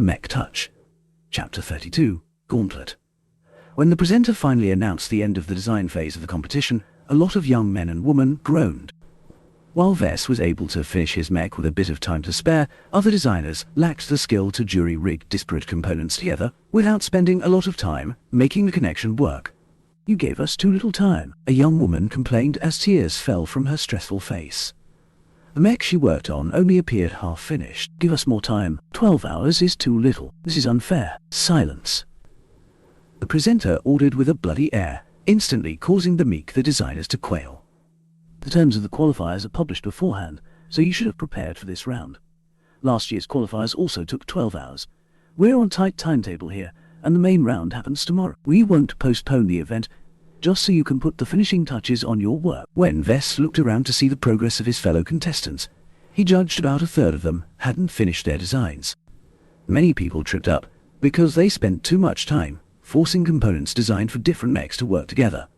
Mech Touch. Chapter 32, Gauntlet. When the presenter finally announced the end of the design phase of the competition, a lot of young men and women groaned. While Vess was able to finish his mech with a bit of time to spare, other designers lacked the skill to jury-rig disparate components together without spending a lot of time making the connection work. "You gave us too little time," a young woman complained as tears fell from her stressful face. The mech she worked on only appeared half-finished. "Give us more time. 12 hours is too little. This is unfair." Silence. The presenter ordered with a bloody air, instantly causing the designers to quail. "The terms of the qualifiers are published beforehand, so you should have prepared for this round. Last year's qualifiers also took 12 hours. We're on tight timetable here, and the main round happens tomorrow. We won't postpone the event, just so you can put the finishing touches on your work." When Vess looked around to see the progress of his fellow contestants, he judged about a third of them hadn't finished their designs. Many people tripped up because they spent too much time forcing components designed for different mechs to work together.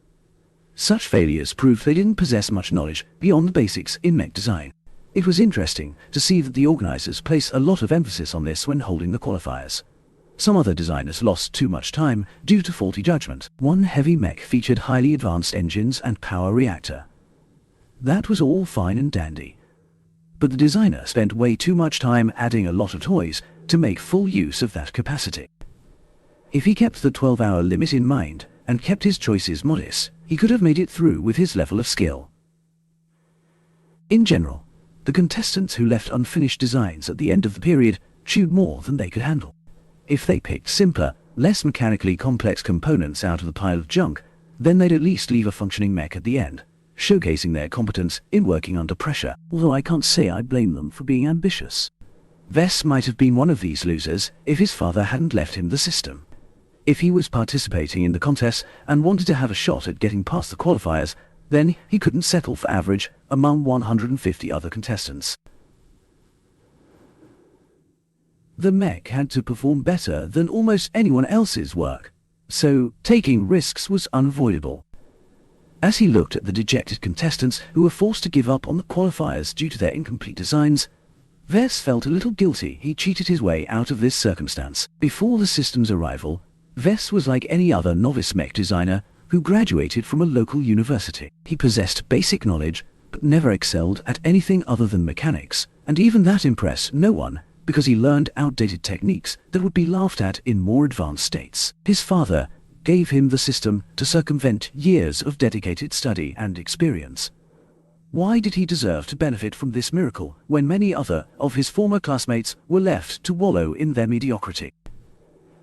Such failures proved they didn't possess much knowledge beyond the basics in mech design. It was interesting to see that the organizers place a lot of emphasis on this when holding the qualifiers. Some other designers lost too much time due to faulty judgment. One heavy mech featured highly advanced engines and power reactor. That was all fine and dandy. But the designer spent way too much time adding a lot of toys to make full use of that capacity. If he kept the 12-hour limit in mind and kept his choices modest, he could have made it through with his level of skill. In general, the contestants who left unfinished designs at the end of the period chewed more than they could handle. If they picked simpler, less mechanically complex components out of the pile of junk, then they'd at least leave a functioning mech at the end, showcasing their competence in working under pressure. Although I can't say I blame them for being ambitious. Vess might have been one of these losers if his father hadn't left him the system. If he was participating in the contest and wanted to have a shot at getting past the qualifiers, then he couldn't settle for average among 150 other contestants. The mech had to perform better than almost anyone else's work, so taking risks was unavoidable. As he looked at the dejected contestants who were forced to give up on the qualifiers due to their incomplete designs, Vess felt a little guilty he cheated his way out of this circumstance. Before the system's arrival, Vess was like any other novice mech designer who graduated from a local university. He possessed basic knowledge, but never excelled at anything other than mechanics, and even that impressed no one, because he learned outdated techniques that would be laughed at in more advanced states. His father gave him the system to circumvent years of dedicated study and experience. Why did he deserve to benefit from this miracle when many other of his former classmates were left to wallow in their mediocrity?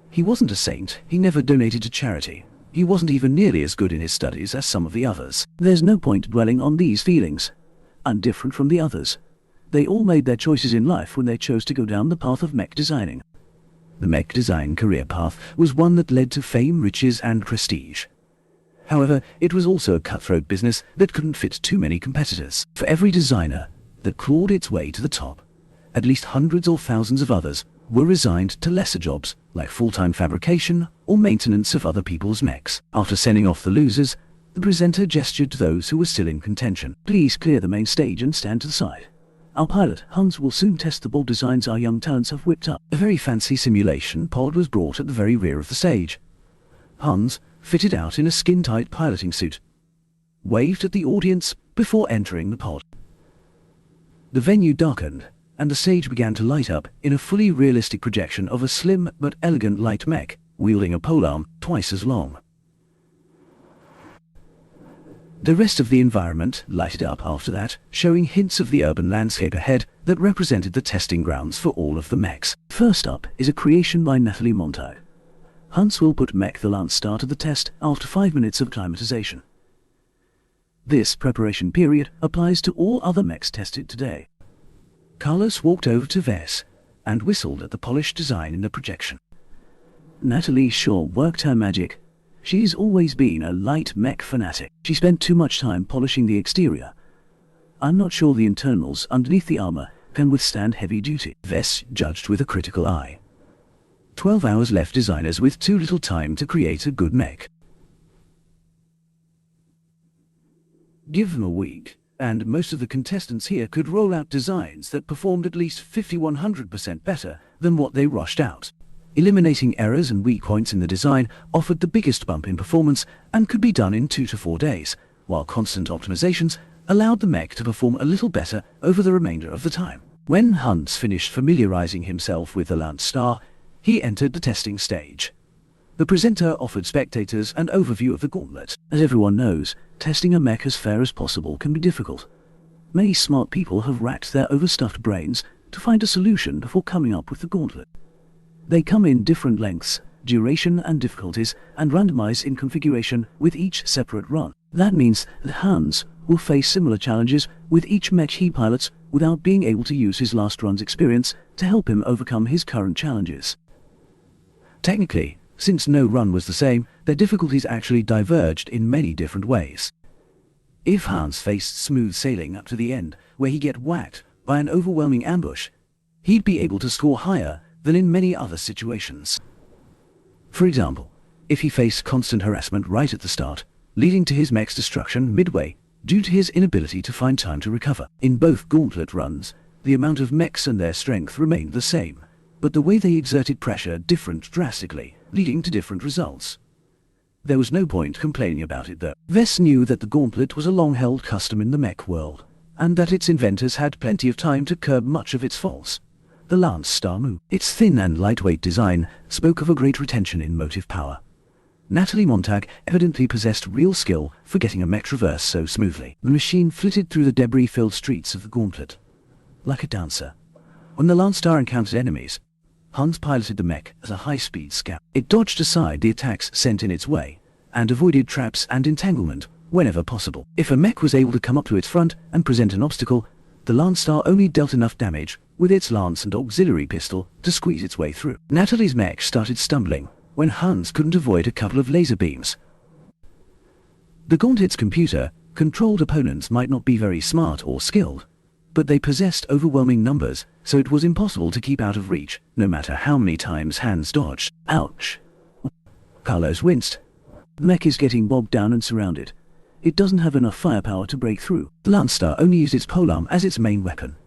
He wasn't a saint, he never donated to charity. He wasn't even nearly as good in his studies as some of the others. There's no point dwelling on these feelings. I'm different from the others. They all made their choices in life when they chose to go down the path of mech designing. The mech design career path was one that led to fame, riches, and prestige. However, it was also a cutthroat business that couldn't fit too many competitors. For every designer that clawed its way to the top, at least hundreds or thousands of others were resigned to lesser jobs like full-time fabrication or maintenance of other people's mechs. After sending off the losers, the presenter gestured to those who were still in contention. "Please clear the main stage and stand to the side. Our pilot, Hans, will soon test the bold designs our young talents have whipped up." A very fancy simulation pod was brought at the very rear of the stage. Hans, fitted out in a skin-tight piloting suit, waved at the audience before entering the pod. The venue darkened, and the stage began to light up in a fully realistic projection of a slim but elegant light mech, wielding a polearm twice as long. The rest of the environment lighted up after that, showing hints of the urban landscape ahead that represented the testing grounds for all of the mechs. First up is a creation by Nathalie Montag. Hans will put Mech the Lance Star to the test after 5 minutes of acclimatization. This preparation period applies to all other mechs tested today. Carlos walked over to Vess and whistled at the polished design in the projection. Natalie sure worked her magic. She's always been a light mech fanatic. She spent too much time polishing the exterior. I'm not sure the internals underneath the armor can withstand heavy duty. Vess judged with a critical eye. 12 hours left designers with too little time to create a good mech. Give them a week, and most of the contestants here could roll out designs that performed at least 50–100% better than what they rushed out. Eliminating errors and weak points in the design offered the biggest bump in performance and could be done in 2 to 4 days, while constant optimizations allowed the mech to perform a little better over the remainder of the time. When Hans finished familiarizing himself with the Lance Star, he entered the testing stage. The presenter offered spectators an overview of the Gauntlet. As everyone knows, testing a mech as fair as possible can be difficult. Many smart people have racked their overstuffed brains to find a solution before coming up with the Gauntlet. They come in different lengths, duration and difficulties, and randomize in configuration with each separate run. That means that Hans will face similar challenges with each mech he pilots without being able to use his last run's experience to help him overcome his current challenges. Technically, since no run was the same, their difficulties actually diverged in many different ways. If Hans faced smooth sailing up to the end, where he get whacked by an overwhelming ambush, he'd be able to score higher than in many other situations. For example, if he faced constant harassment right at the start, leading to his mech's destruction midway due to his inability to find time to recover. In both Gauntlet runs, the amount of mechs and their strength remained the same, but the way they exerted pressure differed drastically, leading to different results. There was no point complaining about it though. Vess knew that the Gauntlet was a long-held custom in the mech world, and that its inventors had plenty of time to curb much of its faults. The Lance Star move. Its thin and lightweight design spoke of a great retention in motive power. Natalie Montag evidently possessed real skill for getting a mech traverse so smoothly. The machine flitted through the debris-filled streets of the Gauntlet like a dancer. When the Lance Star encountered enemies, Hans piloted the mech as a high-speed scout. It dodged aside the attacks sent in its way, and avoided traps and entanglement whenever possible. If a mech was able to come up to its front and present an obstacle, the Lance Star only dealt enough damage with its lance and auxiliary pistol to squeeze its way through. Natalie's mech started stumbling when Hans couldn't avoid a couple of laser beams. The Gauntlet's computer controlled opponents might not be very smart or skilled, but they possessed overwhelming numbers, so it was impossible to keep out of reach, no matter how many times Hans dodged. Ouch! Carlos winced. The mech is getting bogged down and surrounded. It doesn't have enough firepower to break through. The Lance Star only used its polearm as its main weapon.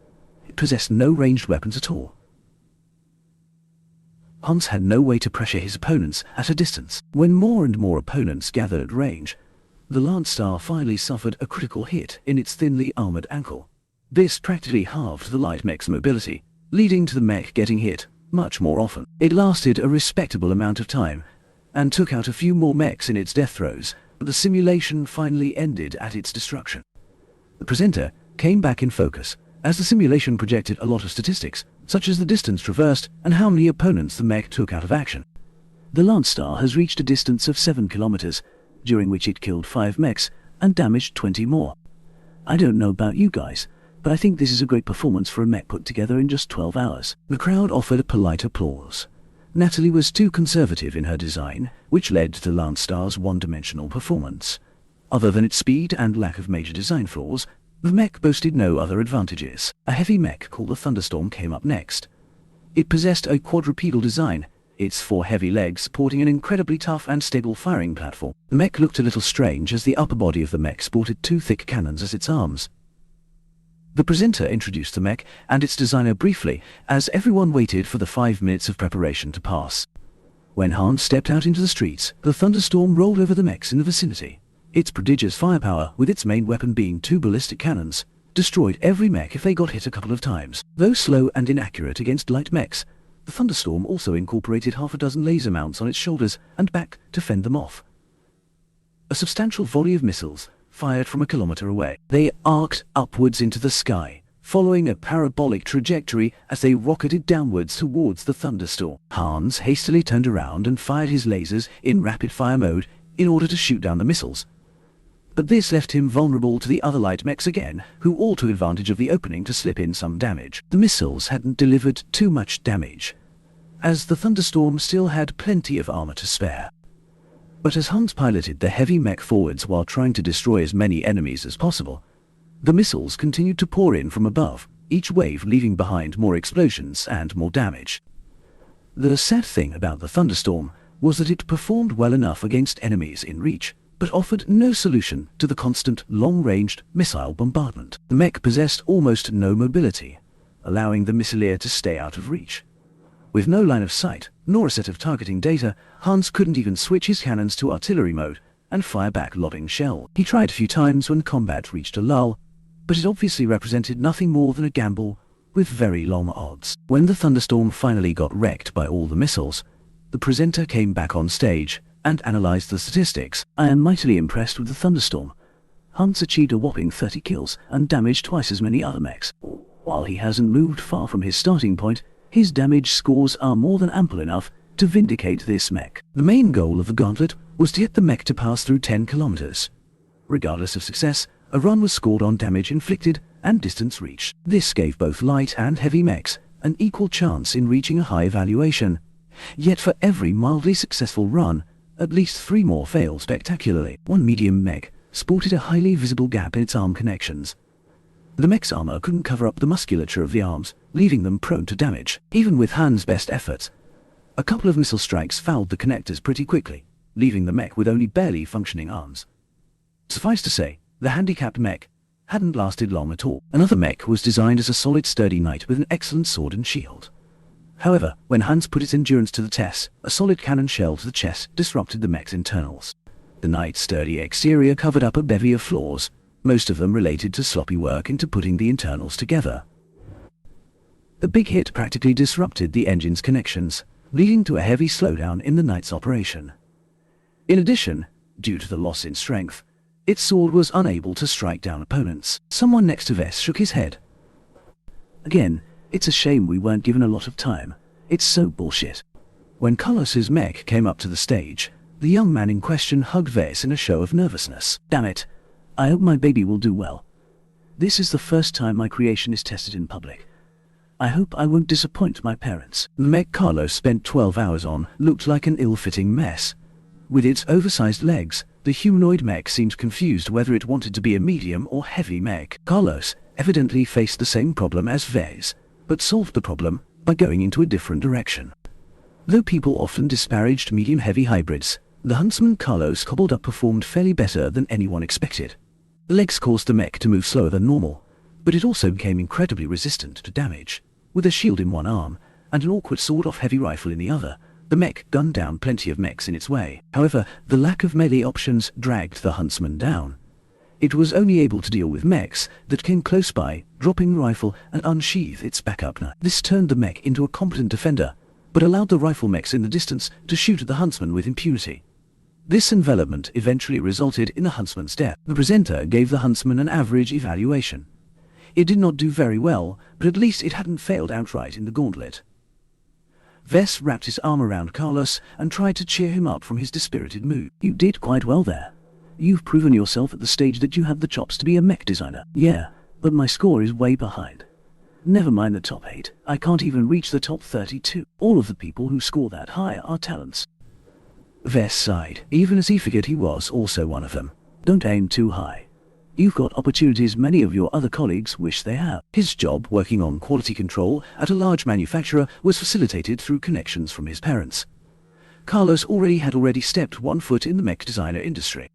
It possessed no ranged weapons at all. Hans had no way to pressure his opponents at a distance. When more and more opponents gathered at range, the Lance Star finally suffered a critical hit in its thinly armored ankle. This practically halved the light mech's mobility, leading to the mech getting hit much more often. It lasted a respectable amount of time, and took out a few more mechs in its death throes, but the simulation finally ended at its destruction. The presenter came back in focus, as the simulation projected a lot of statistics, such as the distance traversed and how many opponents the mech took out of action. The Lance Star has reached a distance of 7 kilometers, during which it killed 5 mechs and damaged 20 more. I don't know about you guys, but I think this is a great performance for a mech put together in just 12 hours. The crowd offered a polite applause. Natalie was too conservative in her design, which led to the Lance Star's one-dimensional performance. Other than its speed and lack of major design flaws, the mech boasted no other advantages. A heavy mech called the Thunderstorm came up next. It possessed a quadrupedal design, its 4 heavy legs supporting an incredibly tough and stable firing platform. The mech looked a little strange as the upper body of the mech sported 2 thick cannons as its arms. The presenter introduced the mech and its designer briefly, as everyone waited for the 5 minutes of preparation to pass. When Hans stepped out into the streets, the Thunderstorm rolled over the mechs in the vicinity. Its prodigious firepower, with its main weapon being 2 ballistic cannons, destroyed every mech if they got hit a couple of times. Though slow and inaccurate against light mechs, the Thunderstorm also incorporated half a dozen laser mounts on its shoulders and back to fend them off. A substantial volley of missiles fired from a kilometer away. They arced upwards into the sky, following a parabolic trajectory as they rocketed downwards towards the Thunderstorm. Hans hastily turned around and fired his lasers in rapid-fire mode in order to shoot down the missiles. But this left him vulnerable to the other light mechs again, who all took advantage of the opening to slip in some damage. The missiles hadn't delivered too much damage, as the Thunderstorm still had plenty of armor to spare. But as Hans piloted the heavy mech forwards while trying to destroy as many enemies as possible, the missiles continued to pour in from above, each wave leaving behind more explosions and more damage. The sad thing about the Thunderstorm was that it performed well enough against enemies in reach, but offered no solution to the constant long-ranged missile bombardment. The mech possessed almost no mobility, allowing the missileer to stay out of reach. With no line of sight, nor a set of targeting data, Hans couldn't even switch his cannons to artillery mode and fire back lobbing shell. He tried a few times when combat reached a lull, but it obviously represented nothing more than a gamble with very long odds. When the thunderstorm finally got wrecked by all the missiles, the presenter came back on stage and analyzed the statistics. "I am mightily impressed with the thunderstorm. Hans achieved a whopping 30 kills and damaged twice as many other mechs. While he hasn't moved far from his starting point, his damage scores are more than ample enough to vindicate this mech." The main goal of the Gauntlet was to get the mech to pass through 10 kilometers. Regardless of success, a run was scored on damage inflicted and distance reached. This gave both light and heavy mechs an equal chance in reaching a high valuation. Yet for every mildly successful run, at least 3 more failed spectacularly. One medium mech sported a highly visible gap in its arm connections. The mech's armor couldn't cover up the musculature of the arms, leaving them prone to damage. Even with Hans' best efforts, a couple of missile strikes fouled the connectors pretty quickly, leaving the mech with only barely functioning arms. Suffice to say, the handicapped mech hadn't lasted long at all. Another mech was designed as a solid, sturdy knight with an excellent sword and shield. However, when Hans put its endurance to the test, a solid cannon shell to the chest disrupted the mech's internals. The knight's sturdy exterior covered up a bevy of flaws, most of them related to sloppy work into putting the internals together. The big hit practically disrupted the engine's connections, leading to a heavy slowdown in the knight's operation. In addition, due to the loss in strength, its sword was unable to strike down opponents. Someone next to Vess shook his head. "Again, it's a shame we weren't given a lot of time. It's so bullshit." When Carlos's mech came up to the stage, the young man in question hugged Vess in a show of nervousness. "Damn it. I hope my baby will do well. This is the first time my creation is tested in public. I hope I won't disappoint my parents." The mech Carlos spent 12 hours on looked like an ill-fitting mess. With its oversized legs, the humanoid mech seemed confused whether it wanted to be a medium or heavy mech. Carlos evidently faced the same problem as Vess, but solved the problem by going into a different direction. Though people often disparaged medium-heavy hybrids, the huntsman Carlos cobbled up performed fairly better than anyone expected. The legs caused the mech to move slower than normal, but it also became incredibly resistant to damage. With a shield in one arm and an awkward sawed-off heavy rifle in the other, the mech gunned down plenty of mechs in its way. However, the lack of melee options dragged the huntsman down. It was only able to deal with mechs that came close by, dropping the rifle and unsheath its backup knife. This turned the mech into a competent defender, but allowed the rifle mechs in the distance to shoot at the huntsman with impunity. This envelopment eventually resulted in the huntsman's death. The presenter gave the huntsman an average evaluation. It did not do very well, but at least it hadn't failed outright in the Gauntlet. Vess wrapped his arm around Carlos and tried to cheer him up from his dispirited mood. "You did quite well there. You've proven yourself at the stage that you have the chops to be a mech designer." "Yeah, but my score is way behind. Never mind the top 8, I can't even reach the top 32. All of the people who score that high are talents." Vess sighed, even as he figured he was also one of them. "Don't aim too high. You've got opportunities many of your other colleagues wish they have." His job working on quality control at a large manufacturer was facilitated through connections from his parents. Carlos had stepped 1 foot in the mech designer industry.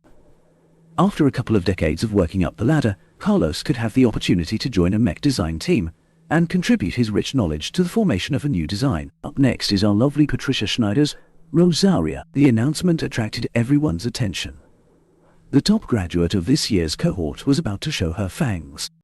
After a couple of decades of working up the ladder, Carlos could have the opportunity to join a mech design team and contribute his rich knowledge to the formation of a new design. Up next is our lovely Patricia Schneider's Rosaria. The announcement attracted everyone's attention. The top graduate of this year's cohort was about to show her fangs.